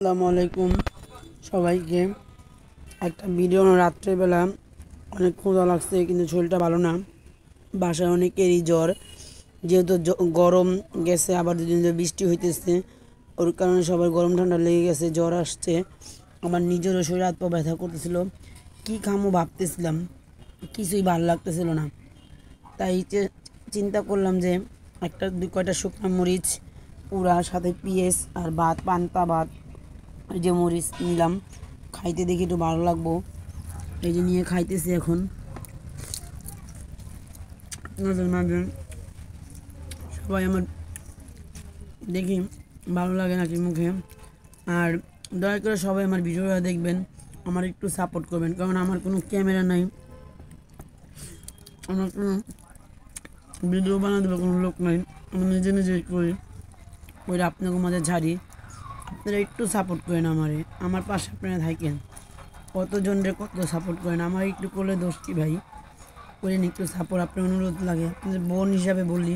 আসসালামু আলাইকুম সবাইকে। একটা ভিডিও রাত্রেবেলা অনেক ক্ষুধা লাগছে কিন্তু শরীরটা ভালো না। বাসায় অনেকেরই জ্বর, যেহেতু গরম গেছে, আবার দুদিন ধরে বৃষ্টি হইতেছে, ওর কারণে সবার গরম ঠান্ডা লেগে গেছে, জ্বর আসছে। আমার নিজেরও শরীর হাত পা ব্যথা করতেছিল, কী খামো ভাবতেছিলাম, কিছুই ভালো লাগতেছিল না। তাই চিন্তা করলাম যে একটা কয়টা শুকনো মরিচ পুরা, সাথে পেঁয়াজ আর ভাত, পান্তা ভাত, এই যে মরিচ নিলাম, খাইতে দেখি একটু ভালো লাগবো, এই যে নিয়ে খাইতেছি এখন। আপনাদের মাঝে সবাই আমার দেখি ভালো লাগে নাকি মুখে। আর দয়া করে সবাই আমার ভিডিওটা দেখবেন, আমার একটু সাপোর্ট করবেন, কারণ আমার কোনো ক্যামেরা নাই, আমার কোনো ভিডিও বানাতে কোনো লোক নাই, আমি নিজে নিজেই করি, ওইটা আপনাকে মাঝে ঝাড়ি। আপনারা একটু সাপোর্ট করেন আমারে, আমার পাশে আপনারা থাকেন। কতজনরে কত সাপোর্ট করেন, আমার একটু করলে দোষ কি ভাই? করেন একটু সাপোর্ট, আপনার অনুরোধ লাগে, আপনাদের বোন হিসাবে বলি।